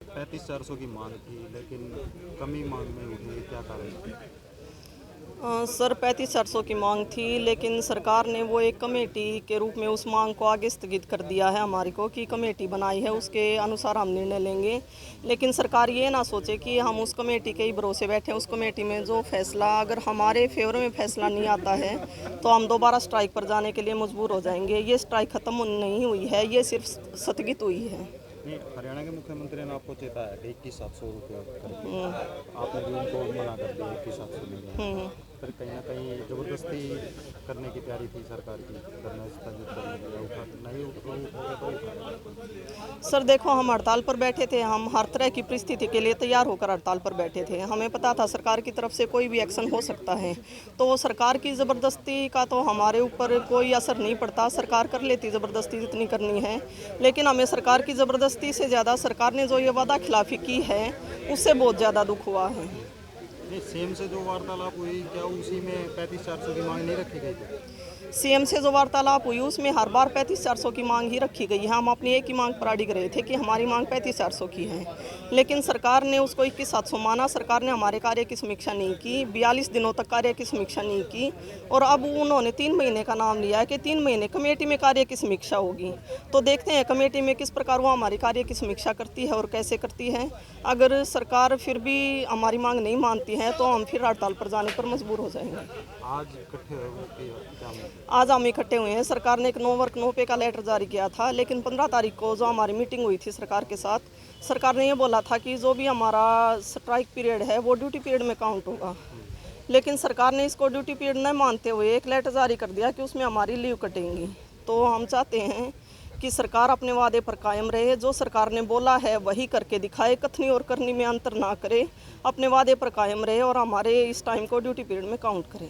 35-400 की मांग थी, लेकिन कमी मांग में उठी, क्या कारण है? सर 35-400 की मांग थी, लेकिन सरकार ने वो एक कमेटी के रूप में उस मांग को आगे स्थगित कर दिया है हमारी को, कि कमेटी बनाई है उसके अनुसार हम निर्णय लेंगे। लेकिन सरकार ये ना सोचे कि हम उस कमेटी के ही भरोसे बैठे हैं। उस कमेटी में जो फैसला, अगर हमारे फेवर में फैसला नहीं आता है तो हम दोबारा स्ट्राइक पर जाने के लिए मजबूर हो जाएंगे। ये स्ट्राइक ख़त्म नहीं हुई है, ये सिर्फ स्थगित हुई है। नहीं, हरियाणा के मुख्यमंत्री ने आपको चेताया कि 21,700 रुपये करके, आपने भी उनको मना कर दिया 21,700 नहीं है। फिर कहीं ना कहीं ज़बरदस्ती करने की तैयारी थी सरकार की, धरना स्थगित करने की, नहीं उठा। सर देखो, हम हड़ताल पर बैठे थे, हम हर तरह की परिस्थिति के लिए तैयार होकर हड़ताल पर बैठे थे। हमें पता था सरकार की तरफ से कोई भी एक्शन हो सकता है, तो वो सरकार की ज़बरदस्ती का तो हमारे ऊपर कोई असर नहीं पड़ता। सरकार कर लेती ज़बरदस्ती जितनी करनी है, लेकिन हमें सरकार की ज़बरदस्ती से ज़्यादा सरकार ने जो ये वादा खिलाफी की है उससे बहुत ज़्यादा दुख हुआ है। नहीं, सीएम से जो वार्तालाप हुई, क्या उसी में 35-400 की मांग नहीं रखी गई थी? सीएम से जो वार्तालाप हुई उसमें हर बार 35-400 की मांग ही रखी गई है। हम अपनी एक ही मांग पर अड़िग रहे थे कि हमारी मांग 35-400 की है, लेकिन सरकार ने उसको 21,700 माना। सरकार ने हमारे कार्य की समीक्षा नहीं की, 42 दिनों तक कार्य की समीक्षा नहीं की, और अब उन्होंने 3 महीने का नाम लिया है कि 3 महीने कमेटी में कार्य की समीक्षा होगी। तो देखते हैं कमेटी में किस प्रकार वो हमारी कार्य की समीक्षा करती है और कैसे करती है। अगर सरकार फिर भी हमारी मांग नहीं मानती है तो हम फिर हड़ताल पर जाने पर मजबूर हो जाएंगे। आज इकट्ठे हो कि क्या मांग? आज हम इकट्ठे हुए हैं। सरकार ने एक नो वर्क नो पे का लेटर जारी किया था, लेकिन 15 तारीख को जो हमारी मीटिंग हुई थी सरकार के साथ, सरकार ने ये बोला था कि जो भी हमारा स्ट्राइक पीरियड है वो ड्यूटी पीरियड में काउंट होगा। लेकिन सरकार ने इसको ड्यूटी पीरियड न मानते हुए एक लेटर जारी कर दिया कि उसमें हमारी लीव कटेंगी। तो हम चाहते हैं कि सरकार अपने वादे पर कायम रहे, जो सरकार ने बोला है वही करके दिखाए, कथनी और करनी में अंतर ना करे, अपने वादे पर कायम रहे और हमारे इस टाइम को ड्यूटी पीरियड में काउंट करे।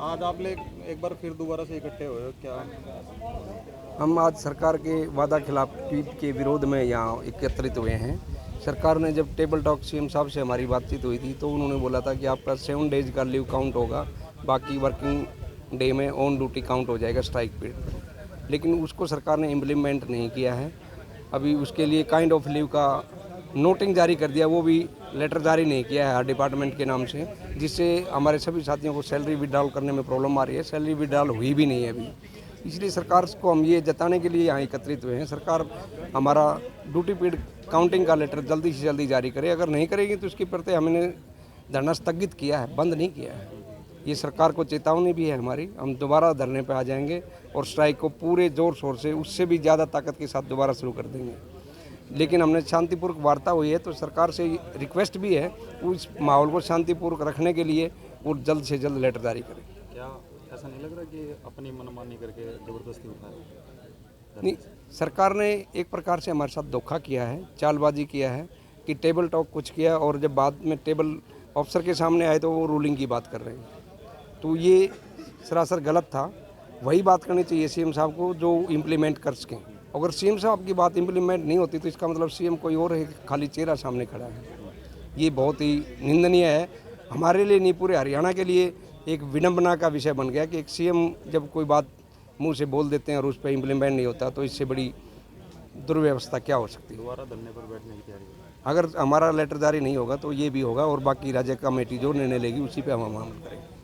आज आप लोग एक बार फिर दोबारा से इकट्ठे हुए हो, क्या? हम आज सरकार के वादा खिलाफी के विरोध में यहाँ एकत्रित हुए हैं। सरकार ने जब टेबल टॉक सीएम साहब से हमारी बातचीत हुई थी तो उन्होंने बोला था कि आपका 7 डेज का लीव काउंट होगा, बाकी वर्किंग डे में ऑन ड्यूटी काउंट हो जाएगा स्ट्राइक पीरियड। लेकिन उसको सरकार ने इम्प्लीमेंट नहीं किया है। अभी उसके लिए काइंड ऑफ लीव का नोटिंग जारी कर दिया, वो भी लेटर जारी नहीं किया है हर डिपार्टमेंट के नाम से, जिससे हमारे सभी साथियों को सैलरी विड्रॉल करने में प्रॉब्लम आ रही है। सैलरी विड्रॉल हुई भी नहीं है अभी, इसलिए सरकार को हम ये जताने के लिए यहाँ एकत्रित हुए हैं। सरकार हमारा ड्यूटी पीरियड काउंटिंग का लेटर जल्दी से जल्दी जारी करे। अगर नहीं करेगी तो इसके प्रति हमने धरना स्थगित किया है, बंद नहीं किया है। ये सरकार को चेतावनी भी है हमारी। हम दोबारा धरने पर आ जाएंगे और स्ट्राइक को पूरे जोर शोर से, उससे भी ज़्यादा ताकत के साथ दोबारा शुरू कर देंगे। लेकिन हमने शांतिपूर्वक वार्ता हुई है, तो सरकार से रिक्वेस्ट भी है उस माहौल को शांतिपूर्वक रखने के लिए वो जल्द से जल्द लेटर जारी करें। क्या ऐसा नहीं लग रहा कि अपनी मनमानी करके ज़बरदस्ती उठाए? नहीं, सरकार ने एक प्रकार से हमारे साथ धोखा किया है, चालबाजी किया है कि टेबल टॉक कुछ किया और जब बाद में टेबल ऑफिसर के सामने आए तो वो रूलिंग की बात कर रहे हैं। तो ये सरासर गलत था। वही बात करनी चाहिए सीएम साहब को जो इम्प्लीमेंट कर सकें। अगर सीएम साहब की बात इम्प्लीमेंट नहीं होती तो इसका मतलब सीएम कोई और है, खाली चेहरा सामने खड़ा है। ये बहुत ही निंदनीय है। हमारे लिए नहीं, पूरे हरियाणा के लिए एक विडंबना का विषय बन गया कि एक सीएम जब कोई बात मुंह से बोल देते हैं और उस पर इम्प्लीमेंट नहीं होता, तो इससे बड़ी दुर्व्यवस्था क्या हो सकती है। दोबारा धरने पर बैठने की तैयारी है। अगर हमारा लेटर जारी नहीं होगा तो ये भी होगा, और बाकी राज्य कमेटी जो निर्णय लेगी उसी पे हम अमल करेंगे।